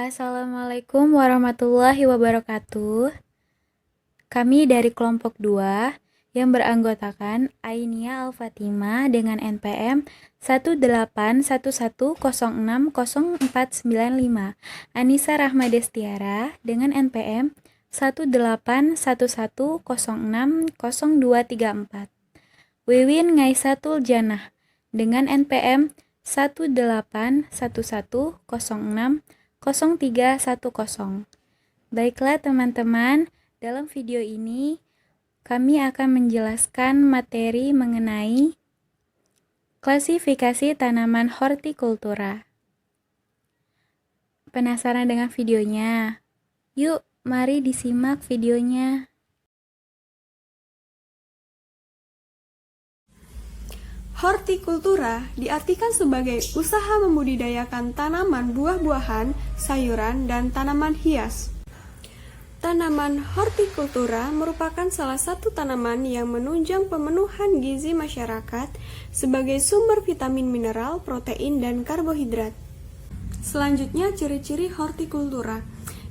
Assalamualaikum warahmatullahi wabarakatuh. Kami dari kelompok 2 yang beranggotakan Ainia Al-Fatimah dengan NPM 18110600495, Anissa Rahmadestiara dengan NPM 18110600234, Wiwin Ngaisatul Janah dengan NPM 18110600310. Baiklah teman-teman, dalam video ini kami akan menjelaskan materi mengenai klasifikasi tanaman hortikultura. Penasaran dengan videonya? Yuk, mari disimak videonya. Hortikultura diartikan sebagai usaha membudidayakan tanaman buah-buahan, sayuran, dan tanaman hias. Tanaman hortikultura merupakan salah satu tanaman yang menunjang pemenuhan gizi masyarakat sebagai sumber vitamin, mineral, protein, dan karbohidrat. Selanjutnya, ciri-ciri hortikultura.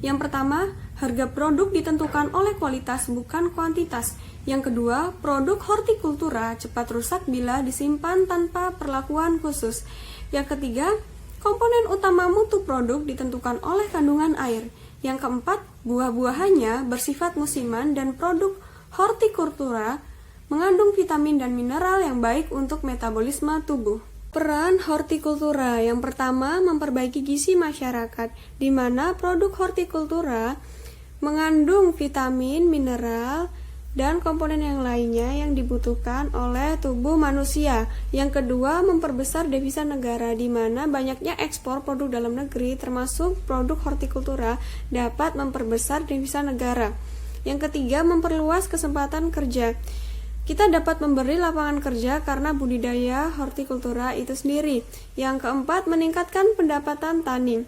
Yang pertama, harga produk ditentukan oleh kualitas bukan kuantitas. Yang kedua, produk hortikultura cepat rusak bila disimpan tanpa perlakuan khusus. Yang ketiga, komponen utama mutu produk ditentukan oleh kandungan air. Yang keempat, buah-buahannya bersifat musiman dan produk hortikultura mengandung vitamin dan mineral yang baik untuk metabolisme tubuh. Peran hortikultura yang pertama, memperbaiki gizi masyarakat, di mana produk hortikultura mengandung vitamin, mineral, dan komponen yang lainnya yang dibutuhkan oleh tubuh manusia. Yang kedua, memperbesar devisa negara, di mana banyaknya ekspor produk dalam negeri termasuk produk hortikultura dapat memperbesar devisa negara. Yang ketiga, memperluas kesempatan kerja. Kita dapat memberi lapangan kerja karena budidaya hortikultura itu sendiri. Yang keempat, meningkatkan pendapatan tani.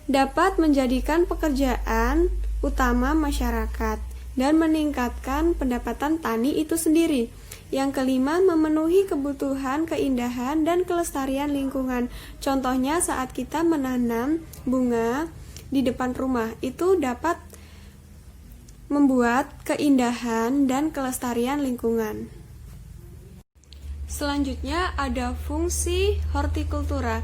Dapat menjadikan pekerjaan utama masyarakat dan meningkatkan pendapatan tani itu sendiri. Yang kelima, memenuhi kebutuhan keindahan dan kelestarian lingkungan. Contohnya saat kita menanam bunga di depan rumah, itu dapat membuat keindahan dan kelestarian lingkungan. Selanjutnya ada fungsi hortikultura.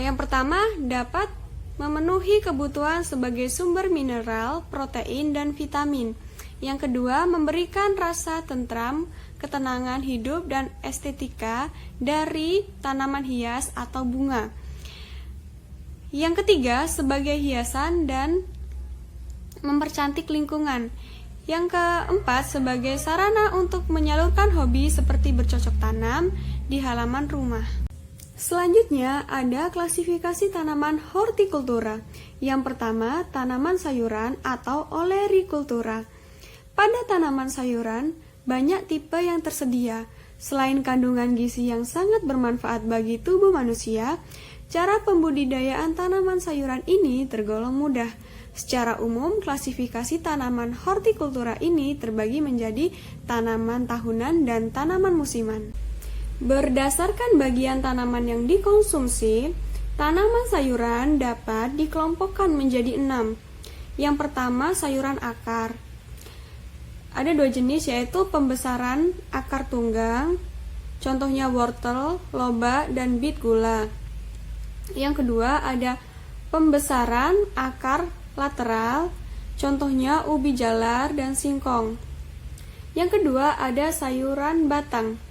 Yang pertama, dapat memenuhi kebutuhan sebagai sumber mineral, protein, dan vitamin. Yang kedua, memberikan rasa tentram, ketenangan hidup, dan estetika dari tanaman hias atau bunga. Yang ketiga, sebagai hiasan dan mempercantik lingkungan. Yang keempat, sebagai sarana untuk menyalurkan hobi seperti bercocok tanam di halaman rumah. Selanjutnya ada klasifikasi tanaman hortikultura. Yang pertama, tanaman sayuran atau olerikultura. Pada tanaman sayuran, banyak tipe yang tersedia. Selain kandungan gizi yang sangat bermanfaat bagi tubuh manusia, cara pembudidayaan tanaman sayuran ini tergolong mudah. Secara umum, klasifikasi tanaman hortikultura ini terbagi menjadi tanaman tahunan dan tanaman musiman. Berdasarkan bagian tanaman yang dikonsumsi, tanaman sayuran dapat dikelompokkan menjadi 6. Yang pertama, sayuran akar. Ada 2 jenis, yaitu pembesaran akar tunggang, contohnya wortel, loba, dan bit gula. Yang kedua, ada pembesaran akar lateral, contohnya ubi jalar dan singkong. Yang kedua, ada sayuran batang.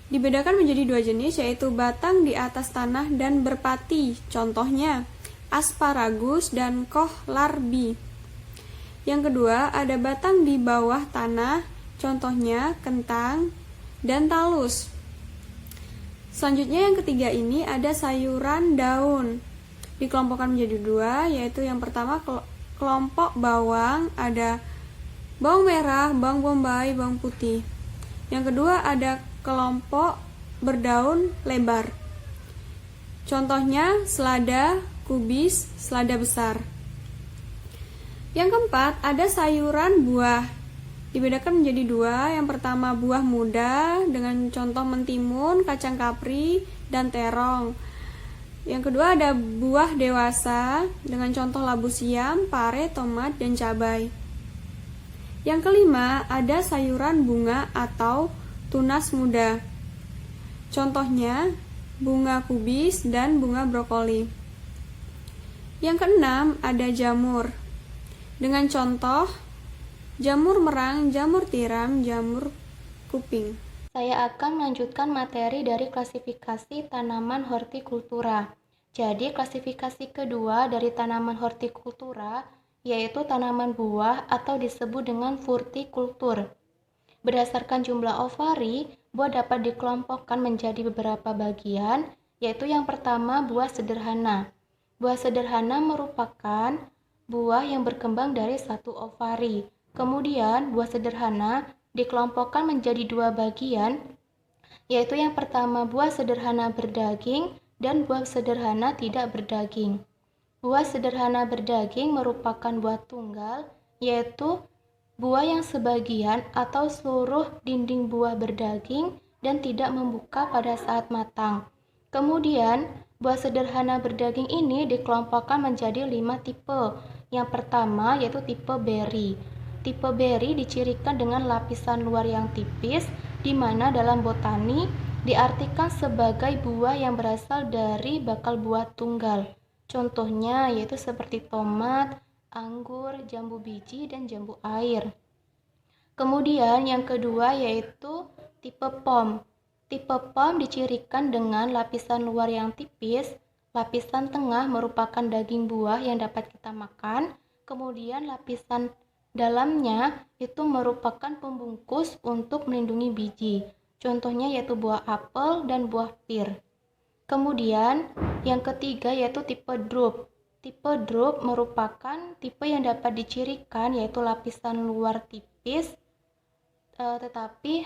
Dibedakan menjadi 2 jenis, yaitu batang di atas tanah dan berpati, contohnya asparagus dan kohlrabi. Yang kedua, ada batang di bawah tanah, contohnya kentang dan talus. Selanjutnya yang ketiga ini ada sayuran daun. Dikelompokkan menjadi 2, yaitu yang pertama kelompok bawang, ada bawang merah, bawang bombay, bawang putih. Yang kedua ada kelompok berdaun lebar. Contohnya selada kubis, selada besar. Yang keempat ada sayuran buah. Dibedakan menjadi 2. Yang pertama buah muda dengan contoh mentimun, kacang kapri, dan terong. Yang kedua ada buah dewasa dengan contoh labu siam, pare, tomat, dan cabai. Yang kelima ada sayuran bunga atau tunas muda. Contohnya bunga kubis dan bunga brokoli. Yang keenam ada jamur dengan contoh jamur merang, jamur tiram, jamur kuping. Saya akan melanjutkan materi dari klasifikasi tanaman hortikultura. Jadi, klasifikasi kedua dari tanaman hortikultura yaitu tanaman buah atau disebut dengan furtikultur. Berdasarkan jumlah ovari, buah dapat dikelompokkan menjadi beberapa bagian, yaitu yang pertama buah sederhana. Buah sederhana merupakan buah yang berkembang dari satu ovari. Kemudian, buah sederhana dikelompokkan menjadi dua bagian, yaitu yang pertama buah sederhana berdaging dan buah sederhana tidak berdaging. Buah sederhana berdaging merupakan buah tunggal, yaitu buah yang sebagian atau seluruh dinding buah berdaging dan tidak membuka pada saat matang. Kemudian, buah sederhana berdaging ini dikelompokkan menjadi 5 tipe. Yang pertama yaitu tipe berry. Tipe berry dicirikan dengan lapisan luar yang tipis, di mana dalam botani diartikan sebagai buah yang berasal dari bakal buah tunggal. Contohnya yaitu seperti tomat, anggur, jambu biji, dan jambu air. Kemudian yang kedua yaitu tipe pom. Tipe pom dicirikan dengan lapisan luar yang tipis, lapisan tengah merupakan daging buah yang dapat kita makan, kemudian lapisan dalamnya itu merupakan pembungkus untuk melindungi biji. Contohnya yaitu buah apel dan buah pir. Kemudian yang ketiga yaitu tipe drupe. Tipe drupe merupakan tipe yang dapat dicirikan yaitu lapisan luar tipis, tetapi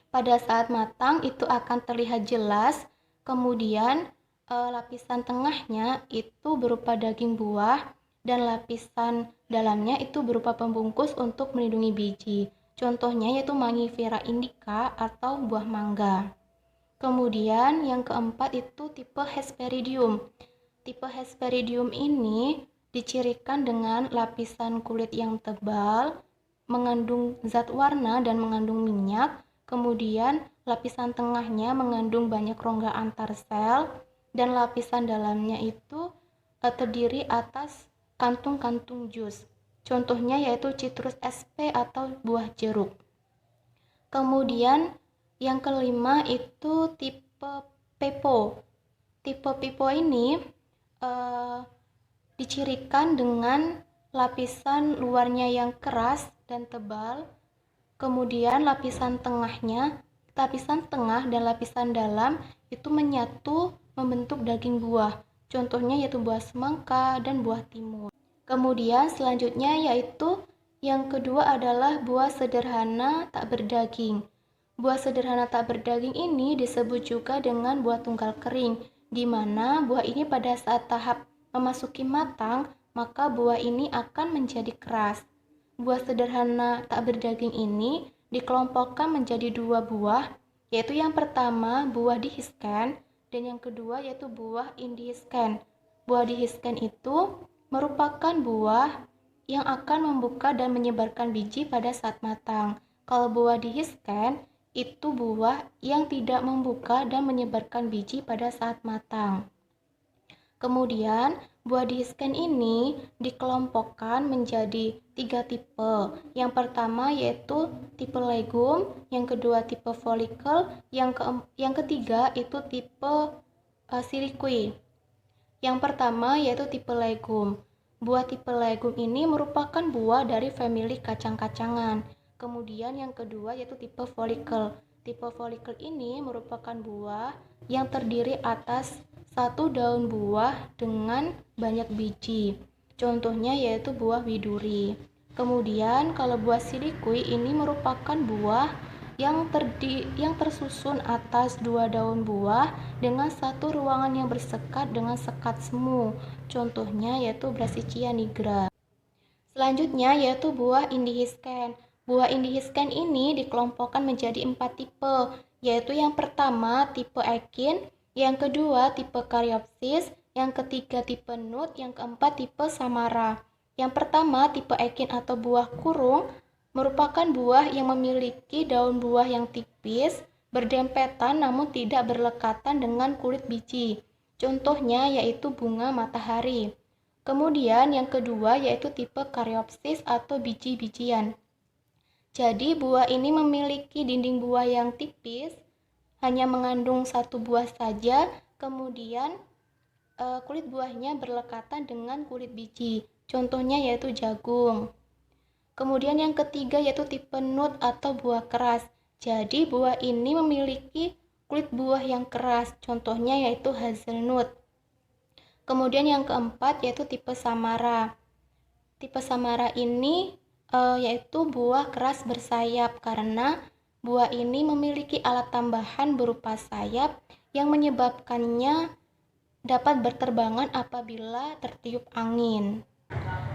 pada saat matang itu akan terlihat jelas. Kemudian lapisan tengahnya itu berupa daging buah dan lapisan dalamnya itu berupa pembungkus untuk melindungi biji. Contohnya yaitu Mangifera indica atau buah mangga. Kemudian yang keempat itu tipe Hesperidium. Tipe Hesperidium ini dicirikan dengan lapisan kulit yang tebal, mengandung zat warna dan mengandung minyak. Kemudian lapisan tengahnya mengandung banyak rongga antar sel dan lapisan dalamnya itu terdiri atas kantung-kantung jus. Contohnya yaitu Citrus sp atau buah jeruk. Kemudian yang kelima itu tipe pepo. Tipe pepo ini dicirikan dengan lapisan luarnya yang keras dan tebal, kemudian lapisan tengah dan lapisan dalam itu menyatu membentuk daging buah. Contohnya yaitu buah semangka dan buah timun. Kemudian selanjutnya yaitu yang kedua adalah buah sederhana tak berdaging. Buah sederhana tak berdaging ini disebut juga dengan buah tunggal kering, di mana buah ini pada saat tahap memasuki matang, maka buah ini akan menjadi keras. Buah sederhana tak berdaging ini dikelompokkan menjadi dua buah, yaitu yang pertama buah dihisken dan yang kedua yaitu buah indihisken. Buah dihisken itu merupakan buah yang akan membuka dan menyebarkan biji pada saat matang. Kalau buah dihisken itu buah yang tidak membuka dan menyebarkan biji pada saat matang. Kemudian, buah dihisken ini dikelompokkan menjadi 3 tipe. Yang pertama yaitu tipe legum, yang kedua tipe folikel, yang ketiga itu tipe siliqui. Yang pertama yaitu tipe legum. Buah tipe legum ini merupakan buah dari famili kacang-kacangan. Kemudian yang kedua yaitu tipe folikel. Tipe folikel ini merupakan buah yang terdiri atas satu daun buah dengan banyak biji. Contohnya yaitu buah widuri. Kemudian kalau buah siliqui ini merupakan buah yang tersusun atas 2 daun buah dengan satu ruangan yang bersekat dengan sekat semu. Contohnya yaitu Brassicia nigra. Selanjutnya yaitu buah indihisken. Buah indihisken ini dikelompokkan menjadi 4 tipe, yaitu yang pertama tipe ekin, Yang kedua tipe Caryopsis, yang ketiga tipe nut, yang keempat tipe Samara. Yang pertama tipe ekin atau buah kurung merupakan buah yang memiliki daun buah yang tipis, berdempetan namun tidak berlekatan dengan kulit biji. Contohnya yaitu bunga matahari. Kemudian yang kedua yaitu tipe Caryopsis atau biji-bijian. Jadi buah ini memiliki dinding buah yang tipis, hanya mengandung satu buah saja, kemudian kulit buahnya berlekatan dengan kulit biji. Contohnya yaitu jagung. Kemudian yang ketiga yaitu tipe nut atau buah keras. Jadi buah ini memiliki kulit buah yang keras, contohnya yaitu hazelnut. Kemudian yang keempat yaitu tipe Samara. Tipe Samara ini yaitu buah keras bersayap karena buah ini memiliki alat tambahan berupa sayap yang menyebabkannya dapat berterbangan apabila tertiup angin.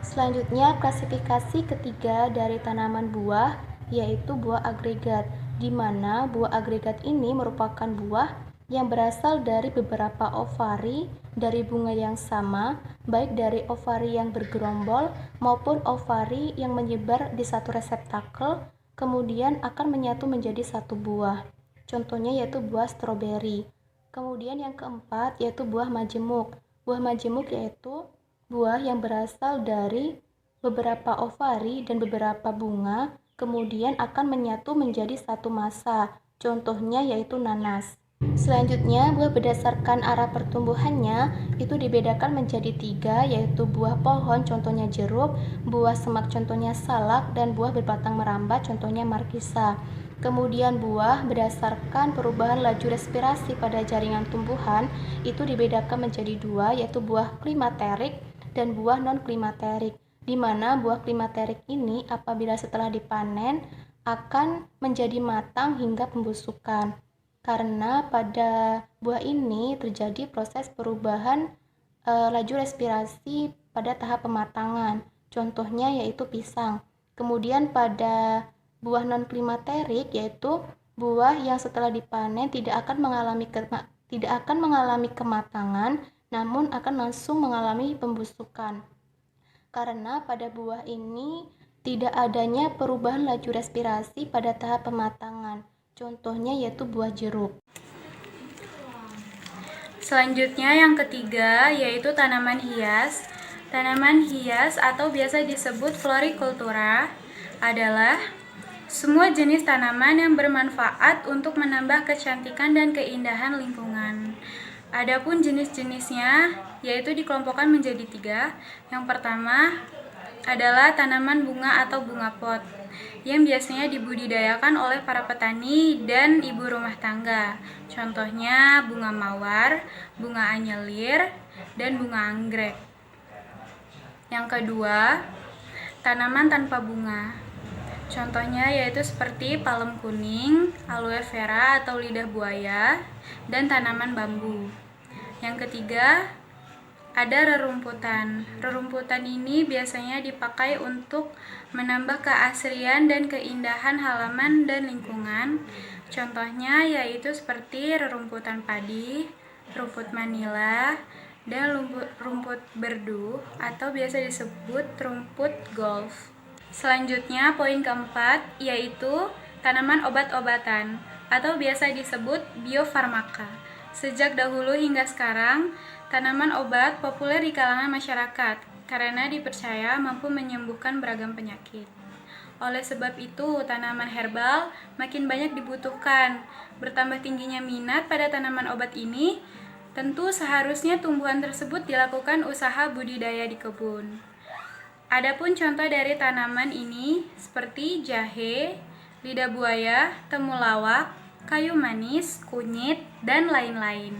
Selanjutnya, klasifikasi ketiga dari tanaman buah yaitu buah agregat, di mana buah agregat ini merupakan buah yang berasal dari beberapa ovari dari bunga yang sama, baik dari ovari yang bergerombol maupun ovari yang menyebar di satu reseptakel, kemudian akan menyatu menjadi satu buah. Contohnya yaitu buah stroberi. Kemudian yang keempat yaitu buah majemuk. Buah majemuk yaitu buah yang berasal dari beberapa ovari dan beberapa bunga, kemudian akan menyatu menjadi satu massa. Contohnya yaitu nanas. Selanjutnya, buah berdasarkan arah pertumbuhannya itu dibedakan menjadi 3, yaitu buah pohon, contohnya jeruk, buah semak, contohnya salak, dan buah berbatang merambat, contohnya markisa. Kemudian buah berdasarkan perubahan laju respirasi pada jaringan tumbuhan itu dibedakan menjadi 2, yaitu buah klimaterik dan buah non-klimaterik, di mana buah klimaterik ini apabila setelah dipanen akan menjadi matang hingga pembusukan. Karena pada buah ini terjadi proses perubahan laju respirasi pada tahap pematangan. Contohnya yaitu pisang. Kemudian pada buah non-klimaterik yaitu buah yang setelah dipanen tidak akan mengalami kematangan, namun akan langsung mengalami pembusukan. Karena pada buah ini tidak adanya perubahan laju respirasi pada tahap pematangan. Contohnya yaitu buah jeruk. Selanjutnya yang ketiga yaitu tanaman hias. Tanaman hias atau biasa disebut florikultura adalah semua jenis tanaman yang bermanfaat untuk menambah kecantikan dan keindahan lingkungan. Adapun jenis-jenisnya yaitu dikelompokkan menjadi 3. Yang pertama adalah tanaman bunga atau bunga pot yang biasanya dibudidayakan oleh para petani dan ibu rumah tangga. Contohnya bunga mawar, bunga anyelir, dan bunga anggrek. Yang kedua, tanaman tanpa bunga. Contohnya yaitu seperti palem kuning, aloe vera atau lidah buaya, dan tanaman bambu. Yang ketiga, ada rerumputan. Rerumputan ini biasanya dipakai untuk menambah keasrian dan keindahan halaman dan lingkungan. Contohnya yaitu seperti rerumputan padi, rumput manila, dan rumput berdu atau biasa disebut rumput golf. Selanjutnya poin keempat yaitu tanaman obat-obatan atau biasa disebut biofarmaka. Sejak dahulu hingga sekarang, tanaman obat populer di kalangan masyarakat karena dipercaya mampu menyembuhkan beragam penyakit. Oleh sebab itu, tanaman herbal makin banyak dibutuhkan. Bertambah tingginya minat pada tanaman obat ini, tentu seharusnya tumbuhan tersebut dilakukan usaha budidaya di kebun. Adapun contoh dari tanaman ini seperti jahe, lidah buaya, temulawak, kayu manis, kunyit, dan lain-lain.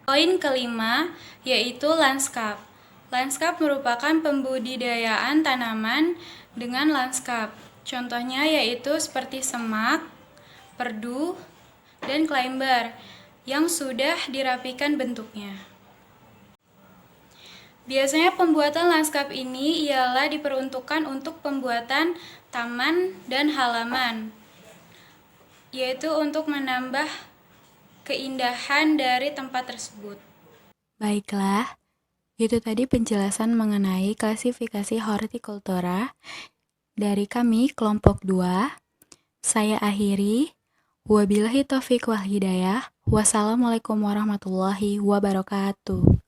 Poin kelima yaitu lanskap. Lanskap merupakan pembudidayaan tanaman dengan lanskap. Contohnya yaitu seperti semak, perdu, dan climber yang sudah dirapikan bentuknya. Biasanya pembuatan lanskap ini ialah diperuntukkan untuk pembuatan taman dan halaman, yaitu untuk menambah keindahan dari tempat tersebut. Baiklah, itu tadi penjelasan mengenai klasifikasi hortikultura dari kami kelompok 2. Saya akhiri. Wabillahi taufiq wal hidayah. Wassalamualaikum warahmatullahi wabarakatuh.